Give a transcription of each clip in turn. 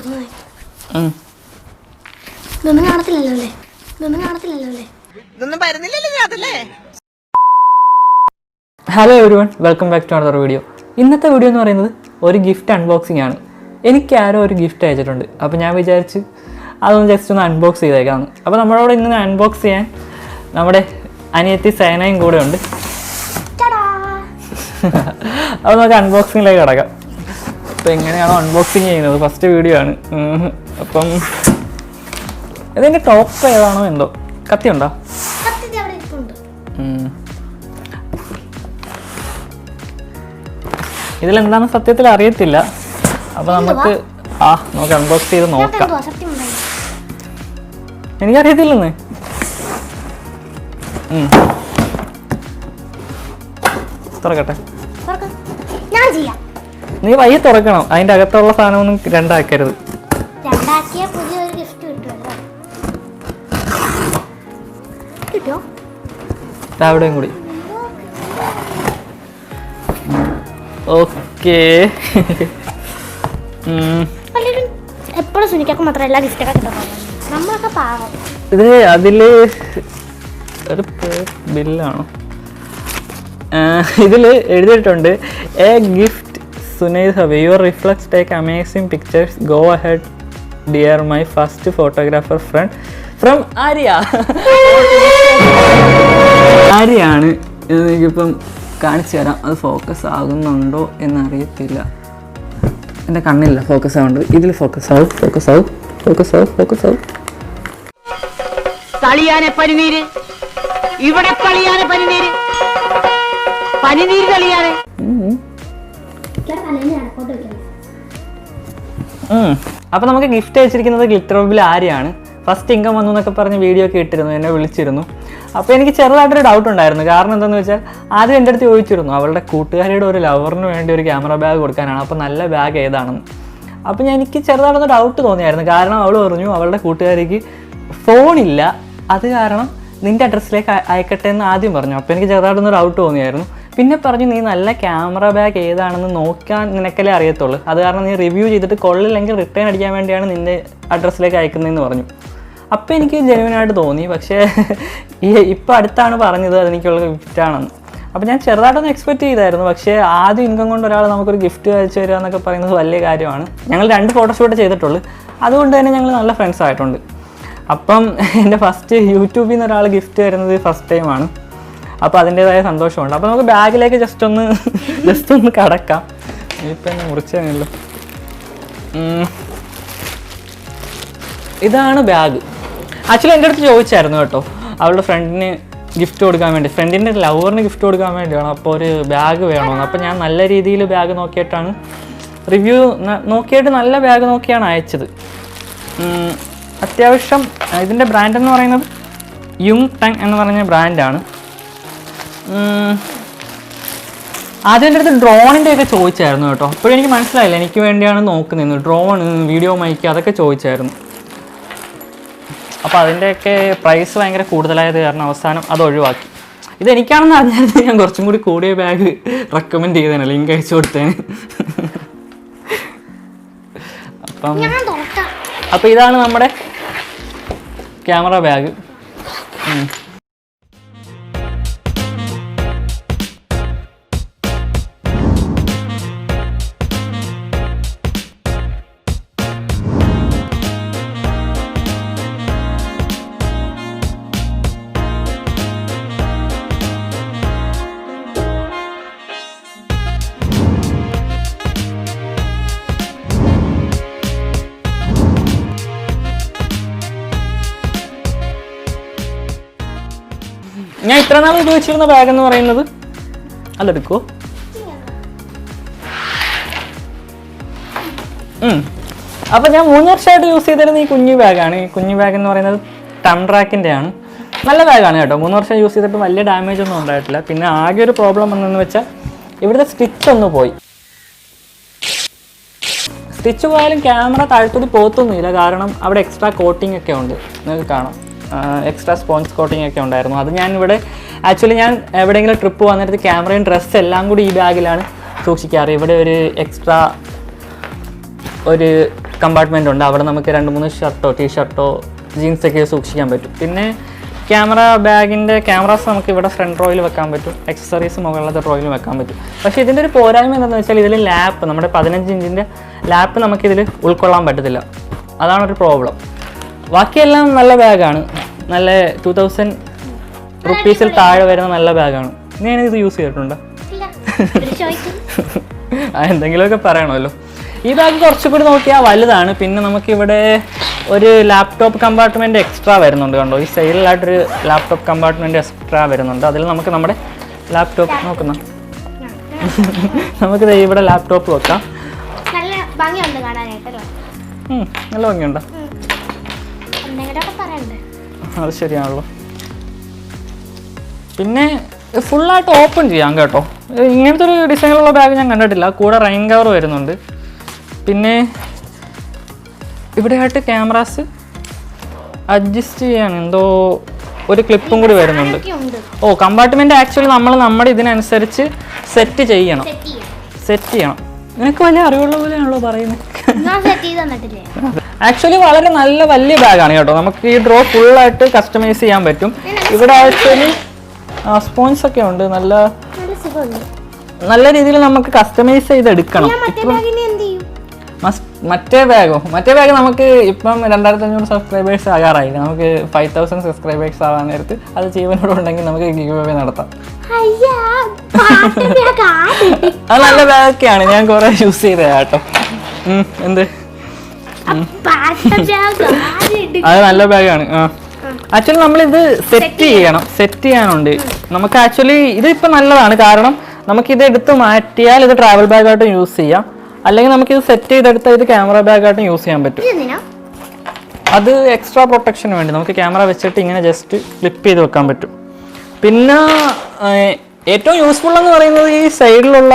ഇതൊന്നും കാണത്തില്ലല്ലോ അല്ലേ? Hello everyone, welcome back to another video. ഇന്നത്തെ വീഡിയോ എന്ന് പറയുന്നത് ഒരു ഗിഫ്റ്റ് അൺബോക്സിംഗ് ആണ്. എനിക്ക് ആരോ ഒരു ഗിഫ്റ്റ് അയച്ചിട്ടുണ്ട്. അപ്പോൾ ഞാൻ വിചാരിച്ച് അതൊന്ന് ജസ്റ്റ് ഒന്ന് അൺബോക്സ് ചെയ്തേക്കാമെന്ന്. അപ്പോൾ നമ്മളോട് ഇന്ന് അൺബോക്സ് ചെയ്യാൻ നമ്മുടെ അനിയത്തി സേനയും കൂടെ ഉണ്ട്. അപ്പോൾ നമുക്ക് അൺബോക്സിങ്ങിലേക്ക് കിടക്കാം. അപ്പോൾ എങ്ങനെയാണോ അൺബോക്സിങ് ചെയ്യുന്നത്, ഫസ്റ്റ് വീഡിയോ ആണ്. അപ്പം ഇതിൻ്റെ ടോപ്പ് ഏതാണോ എന്തോ, കത്തി ഉണ്ടോ? ഇതിലെന്താണെന്ന് സത്യത്തിൽ അറിയത്തില്ല. അപ്പോൾ നമുക്ക് അൺബോക്സ് ചെയ്ത് നോക്കാം. എനിക്കറിയത്തില്ലെന്ന്. തുറക്കട്ടെ. നീ വയ്യ തുറക്കണം. അതിൻ്റെ അകത്തുള്ള സാധനമൊന്നും രണ്ടാക്കരുത്. അവിടെയും കൂടി. ഓക്കേ. എപ്പോഴും സുനിക്കൊക്കെ മാത്രമല്ല ഗിഫ്റ്റൊക്കെ കിട്ടും. നമ്മളൊക്കെ പാവം. ഇത് അതില് ഒരു ബില്ലാണോ? ഇതിൽ എഴുതിയിട്ടുണ്ട്, a gift Sunaid Habeeb, your reflex take amazing pictures, go ahead dear my first photographer friend from Arya. ആര്യാണ്. ഇത് എനിക്കിപ്പം കാണിച്ചു തരാം. അത് ഫോക്കസ് ആകുന്നുണ്ടോ എന്നറിയത്തില്ല. എൻ്റെ കണ്ണില്ല ഫോക്കസ് ആവുന്നുണ്ട്. ഇതിൽ ഫോക്കസ് ആവും. കളിയാനെ പനിനീര്, ഇവിടെ കളിയാനെ പനിനീര്, പനിനീര് കളിയാനെ. അപ്പോൾ നമുക്ക് ഗിഫ്റ്റ് അയച്ചിരിക്കുന്നത് ഗ്ലിറ്റർവെബിൽ ആര്യാണ്. ഫസ്റ്റ് ഇൻകം വന്നു എന്നൊക്കെ പറഞ്ഞ് വീഡിയോ ഒക്കെ ഇട്ടിരുന്നു, എന്നെ വിളിച്ചിരുന്നു. അപ്പോൾ എനിക്ക് ചെറുതായിട്ടൊരു ഡൗട്ട് ഉണ്ടായിരുന്നു. കാരണം എന്താണെന്ന് വെച്ചാൽ ആദ്യം എൻ്റെ അടുത്ത് ചോദിച്ചിരുന്നു അവളുടെ കൂട്ടുകാരിയുടെ ഒരു ലവറിന് വേണ്ടി ഒരു ക്യാമറ ബാഗ് കൊടുക്കാനാണ്, അപ്പോൾ നല്ല ബാഗ് ഏതാണെന്ന്. അപ്പോൾ എനിക്ക് ചെറുതായിട്ടൊന്ന് ഡൗട്ട് തോന്നിയായിരുന്നു. കാരണം അവൾ പറഞ്ഞു അവളുടെ കൂട്ടുകാരിക്ക് ഫോണില്ല, അത് കാരണം നിൻ്റെ അഡ്രസ്സിലേക്ക് അയക്കട്ടെ എന്ന് ആദ്യം പറഞ്ഞു. അപ്പോൾ എനിക്ക് ചെറുതായിട്ടൊന്ന് ഡൗട്ട് തോന്നിയായിരുന്നു. പിന്നെ പറഞ്ഞു നീ നല്ല ക്യാമറ ബാഗ് ഏതാണെന്ന് നോക്കാൻ നിനക്കല്ലേ അറിയത്തുള്ളൂ, അത് കാരണം നീ റിവ്യൂ ചെയ്തിട്ട് കൊള്ളില്ലെങ്കിൽ റിട്ടേൺ അടിക്കാൻ വേണ്ടിയാണ് നിൻ്റെ അഡ്രസ്സിലേക്ക് അയക്കുന്നതെന്ന് പറഞ്ഞു. അപ്പോൾ എനിക്ക് ജെനുവിനായിട്ട് തോന്നി. പക്ഷേ ഇപ്പോൾ അടുത്താണ് പറഞ്ഞത് അതെനിക്കുള്ള ഗിഫ്റ്റാണെന്ന്. അപ്പോൾ ഞാൻ ചെറുതായിട്ടൊന്ന് എക്സ്പെക്റ്റ് ചെയ്തായിരുന്നു. പക്ഷേ ആദ്യം ഇൻകം കൊണ്ട് ഒരാൾ നമുക്കൊരു ഗിഫ്റ്റ് അയച്ചു തരിക എന്നൊക്കെ പറയുന്നത് വലിയ കാര്യമാണ്. ഞങ്ങൾ 2 ഫോട്ടോഷൂട്ട് ചെയ്തിട്ടുള്ളൂ, അതുകൊണ്ട് തന്നെ ഞങ്ങൾ നല്ല ഫ്രണ്ട്സ് ആയിട്ടുണ്ട്. അപ്പം എൻ്റെ ഫസ്റ്റ് യൂട്യൂബിൽ നിന്ന് ഒരാൾ ഗിഫ്റ്റ് തരുന്നത് ഫസ്റ്റ് ടൈമാണ്. അപ്പോൾ അതിൻ്റേതായ സന്തോഷമുണ്ട്. അപ്പോൾ നമുക്ക് ബാഗിലേക്ക് ജസ്റ്റ് ഒന്ന് കടക്കാം. ഇപ്പം എന്നെ മുറിച്ചല്ലോ. ഇതാണ് ബാഗ്. ആക്ച്വലി എൻ്റെ അടുത്ത് ചോദിച്ചായിരുന്നു കേട്ടോ, അവളുടെ ഫ്രണ്ടിന് ഗിഫ്റ്റ് കൊടുക്കാൻ വേണ്ടി, ഫ്രണ്ടിൻ്റെ ലവറിന് ഗിഫ്റ്റ് കൊടുക്കാൻ വേണ്ടിയാണ്. അപ്പോൾ ഒരു ബാഗ് വേണമെന്ന്. അപ്പോൾ ഞാൻ നല്ല രീതിയിൽ ബാഗ് നോക്കിയിട്ടാണ് റിവ്യൂ നോക്കിയിട്ട് നല്ല ബാഗ് നോക്കിയാണ് അയച്ചത്. അത്യാവശ്യം ഇതിൻ്റെ ബ്രാൻഡ് എന്ന് പറയുന്നത് യുങ് ടങ് എന്ന് പറഞ്ഞ ബ്രാൻഡാണ്. ആദ്യം എൻ്റെ അടുത്ത് ഡ്രോണിൻ്റെ ഒക്കെ ചോദിച്ചായിരുന്നു കേട്ടോ. അപ്പോഴും എനിക്ക് മനസ്സിലായില്ല എനിക്ക് വേണ്ടിയാണ് നോക്കുന്നത്. ഡ്രോൺ, വീഡിയോ മൈക്ക് അതൊക്കെ ചോദിച്ചായിരുന്നു. അപ്പോൾ അതിൻ്റെയൊക്കെ പ്രൈസ് ഭയങ്കര കൂടുതലായത് കാരണം അവസാനം അത് ഒഴിവാക്കി. ഇതെനിക്കാണെന്ന് അറിഞ്ഞാൽ ഞാൻ കുറച്ചും കൂടി കൂടിയ ബാഗ് റെക്കമെൻഡ് ചെയ്തേനെ, ലിങ്ക് അയച്ചു കൊടുത്തേന്. അപ്പം ഇതാണ് നമ്മുടെ ക്യാമറ ബാഗ്. ഞാൻ ഇത്ര നാൾ ഉപയോഗിച്ചിരുന്ന ബാഗ് എന്ന് പറയുന്നത് അതെടുക്കോ. അപ്പോൾ ഞാൻ 3 വർഷമായിട്ട് യൂസ് ചെയ്തിരുന്ന ഈ കുഞ്ഞു ബാഗാണ്. ഈ കുഞ്ഞു ബാഗ് എന്ന് പറയുന്നത് ടംട്രാക്കിൻ്റെ ആണ്. നല്ല ബാഗാണ് കേട്ടോ. 3 വർഷം യൂസ് ചെയ്തിട്ട് വലിയ ഡാമേജ് ഒന്നും ഉണ്ടായിട്ടില്ല. പിന്നെ ആകെ ഒരു പ്രോബ്ലം വന്നതെന്ന് വെച്ചാൽ ഇവിടുത്തെ സ്റ്റിച്ച് ഒന്ന് പോയി. സ്റ്റിച്ച് പോയാലും ക്യാമറ താഴ്ത്തൂടി പോത്തൊന്നുമില്ല. കാരണം അവിടെ എക്സ്ട്രാ കോട്ടിംഗ് ഒക്കെ ഉണ്ട്, നിങ്ങൾക്ക് കാണാം. എക്സ്ട്രാ സ്പോഞ്ച് കോട്ടിംഗ് ഒക്കെ ഉണ്ടായിരുന്നു. അത് ഞാൻ എവിടെയെങ്കിലും ട്രിപ്പ് വന്നിട്ട് ക്യാമറയും ഡ്രസ്സ് എല്ലാം കൂടി ഈ ബാഗിലാണ് സൂക്ഷിക്കാറ്. ഇവിടെ ഒരു എക്സ്ട്രാ ഒരു കമ്പാർട്ട്മെൻ്റ് ഉണ്ട്. അവിടെ നമുക്ക് 2-3 ഷർട്ടോ ടീഷർട്ടോ ജീൻസൊക്കെ സൂക്ഷിക്കാൻ പറ്റും. പിന്നെ ക്യാമറ ബാഗിൻ്റെ ക്യാമറാസ് നമുക്ക് ഇവിടെ ഫ്രണ്ട് റോയിൽ വെക്കാൻ പറ്റും, എക്സസറീസ് മുകളിലത്തെ റോയിൽ വെക്കാൻ പറ്റും. പക്ഷേ ഇതിൻ്റെ ഒരു പോരായ്മ എന്താണെന്ന് വെച്ചാൽ ഇതിൽ ലാപ്പ്, നമ്മുടെ 15 ഇഞ്ചിൻ്റെ ലാപ്പ് നമുക്കിതിൽ ഉൾക്കൊള്ളാൻ പറ്റത്തില്ല. അതാണൊരു പ്രോബ്ലം. ബാക്കിയെല്ലാം നല്ല ബാഗാണ്, നല്ല 2000 റുപ്പീസിൽ താഴെ വരുന്ന നല്ല ബാഗാണ്. ഞാനിത് യൂസ് ചെയ്തിട്ടുണ്ടോ? എന്തെങ്കിലുമൊക്കെ പറയണമല്ലോ. ഈ ബാഗ് കുറച്ചുകൂടി നോക്കിയാൽ വലുതാണ്. പിന്നെ നമുക്കിവിടെ ഒരു ലാപ്ടോപ്പ് കമ്പാർട്ട്മെൻറ്റ് എക്സ്ട്രാ വരുന്നുണ്ട്. കണ്ടോ, ഈ സൈഡിലായിട്ടൊരു ലാപ്ടോപ്പ് കമ്പാർട്ട്മെൻറ്റ് എക്സ്ട്രാ വരുന്നുണ്ട്. അതിൽ നമുക്ക് നമ്മുടെ ലാപ്ടോപ്പ് നോക്കുന്ന നമുക്കിത് ഇവിടെ ലാപ്ടോപ്പ് വെക്കാം. നല്ല ഭംഗിയുണ്ടോ? അത് ശരിയാണല്ലോ. പിന്നെ ഫുള്ളായിട്ട് ഓപ്പൺ ചെയ്യാം കേട്ടോ. ഇങ്ങനത്തെ ഒരു ഡിസൈനിലുള്ള ബാഗ് ഞാൻ കണ്ടിട്ടില്ല. കൂടെ റെയിൻ കവർ വരുന്നുണ്ട്. പിന്നെ ഇവിടെയായിട്ട് ക്യാമറാസ് അഡ്ജസ്റ്റ് ചെയ്യാൻ എന്തോ ഒരു ക്ലിപ്പും കൂടി വരുന്നുണ്ട്. ഓ, കമ്പാർട്ട്മെൻറ്റ് ആക്ച്വലി നമ്മുടെ ഇതിനനുസരിച്ച് സെറ്റ് ചെയ്യണം. നിനക്ക് വലിയ അറിവുള്ള പോലെയാണല്ലോ പറയുന്നത്. ആക്ച്വലി വളരെ നല്ല വലിയ ബാഗാണ് കേട്ടോ. നമുക്ക് ഈ ഡ്രോ ഫുള്ളായിട്ട് കസ്റ്റമൈസ് ചെയ്യാൻ പറ്റും. ഇവിടെ ആക്ച്വലി സ്പോൺസ് ഒക്കെ ഉണ്ട്. നല്ല രീതിയിൽ നമുക്ക് കസ്റ്റമൈസ് ചെയ്തെടുക്കണം. മറ്റേ ബാഗ് നമുക്ക് ഇപ്പം 2500 സബ്സ്ക്രൈബേഴ്സ് ആകാറായി. നമുക്ക് 5000 സബ്സ്ക്രൈബേഴ്സ് ആവാൻ നേരത്ത് അത് ജീവനോടുണ്ടെങ്കിൽ നമുക്ക് ഗിവ് അവേ നടത്താം. അത് നല്ല ബാഗൊക്കെയാണ്, ഞാൻ കുറെ യൂസ് ചെയ്തതാ കേട്ടോ. എന്ത് അത് നല്ല ബാഗാണ്. ആക്ച്വലി നമ്മളിത് സെറ്റ് ചെയ്യാനുണ്ട്. നമുക്ക് ആക്ച്വലി ഇതിപ്പോൾ നല്ലതാണ്, കാരണം നമുക്കിത് എടുത്ത് മാറ്റിയാൽ ഇത് ട്രാവൽ ബാഗായിട്ടും യൂസ് ചെയ്യാം, അല്ലെങ്കിൽ നമുക്കിത് സെറ്റ് ചെയ്തെടുത്താൽ ഇത് ക്യാമറ ബാഗായിട്ടും യൂസ് ചെയ്യാൻ പറ്റും. അത് എക്സ്ട്രാ പ്രൊട്ടക്ഷന് വേണ്ടി നമുക്ക് ക്യാമറ വെച്ചിട്ട് ഇങ്ങനെ ജസ്റ്റ് ഫ്ലിപ്പ് ചെയ്ത് വെക്കാൻ പറ്റും. പിന്നെ ഏറ്റവും യൂസ്ഫുൾ എന്ന് പറയുന്നത് ഈ സൈഡിലുള്ള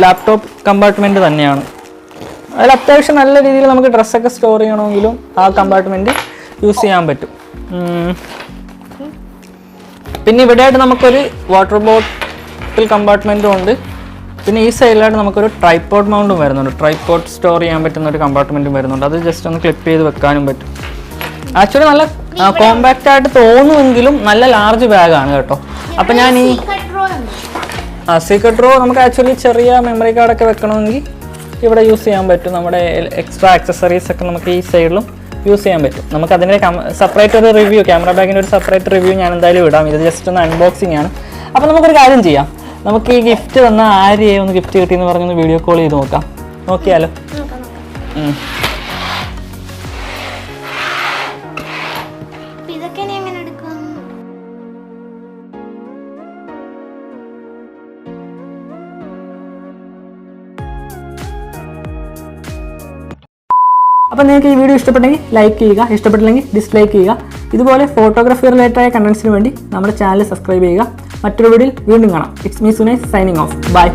ലാപ്ടോപ്പ് കമ്പാർട്ട്മെൻറ്റ് തന്നെയാണ്. അതിൽ അത്യാവശ്യം നല്ല രീതിയിൽ നമുക്ക് ഡ്രസ്സൊക്കെ സ്റ്റോർ ചെയ്യണമെങ്കിലും ആ കമ്പാർട്ട്മെൻറ്റ് യൂസ് ചെയ്യാൻ പറ്റും. പിന്നെ ഇവിടെയായിട്ട് നമുക്കൊരു വാട്ടർ ബോട്ടിൽ കമ്പാർട്ട്മെൻറ്റും ഉണ്ട്. പിന്നെ ഈ സൈഡിലായിട്ട് നമുക്കൊരു ട്രൈപോഡ് മൗണ്ടും വരുന്നുണ്ട്. ട്രൈപോഡ് സ്റ്റോർ ചെയ്യാൻ പറ്റുന്ന ഒരു കമ്പാർട്ട്മെൻറ്റും വരുന്നുണ്ട്. അത് ജസ്റ്റ് ഒന്ന് ക്ലിപ്പ് ചെയ്ത് വെക്കാനും പറ്റും. ആക്ച്വലി നല്ല കോമ്പാക്റ്റ് ആയിട്ട് തോന്നുമെങ്കിലും നല്ല ലാർജ് ബാഗാണ് കേട്ടോ. അപ്പം ഞാൻ ഈ സീക്രട്ട് ഡ്രോ നമുക്ക് ആക്ച്വലി ചെറിയ മെമ്മറി കാർഡൊക്കെ വെക്കണമെങ്കിൽ ഇവിടെ യൂസ് ചെയ്യാൻ പറ്റും. നമ്മുടെ എക്സ്ട്രാ ആക്സസറീസ് ഒക്കെ നമുക്ക് ഈ സൈഡിലും യൂസ് ചെയ്യാൻ പറ്റും. നമുക്ക് അതിൻ്റെ സെപ്പറേറ്റ് ഒരു റിവ്യൂ, ക്യാമറ ബാഗിൻ്റെ ഒരു സെപ്പറേറ്റ് റിവ്യൂ ഞാൻ എന്തായാലും ഇടാം. ഇത് ജസ്റ്റ് ഒന്ന് അൺബോക്സിങ് ആണ്. അപ്പോൾ നമുക്കൊരു കാര്യം ചെയ്യാം, നമുക്ക് ഈ ഗിഫ്റ്റ് തന്ന ആരെയെ ഒന്ന് ഗിഫ്റ്റ് കിട്ടിയെന്ന് പറഞ്ഞൊന്ന് വീഡിയോ കോൾ ചെയ്ത് നോക്കിയാലോ. അപ്പോൾ നിങ്ങൾക്ക് ഈ വീഡിയോ ഇഷ്ടപ്പെട്ടെങ്കിൽ ലൈക്ക് ചെയ്യുക, ഇഷ്ടപ്പെട്ടില്ലെങ്കിൽ ഡിസ്ലൈക്ക് ചെയ്യുക. ഇതുപോലെ ഫോട്ടോഗ്രാഫി റിലേറ്റഡ് കണ്ടന്റ്സിന് വേണ്ടി നമ്മുടെ ചാനൽ സബ്സ്ക്രൈബ് ചെയ്യുക. മറ്റൊരു വീഡിയോയിൽ വീണ്ടും കാണാം. It's me Sunaid signing off. By.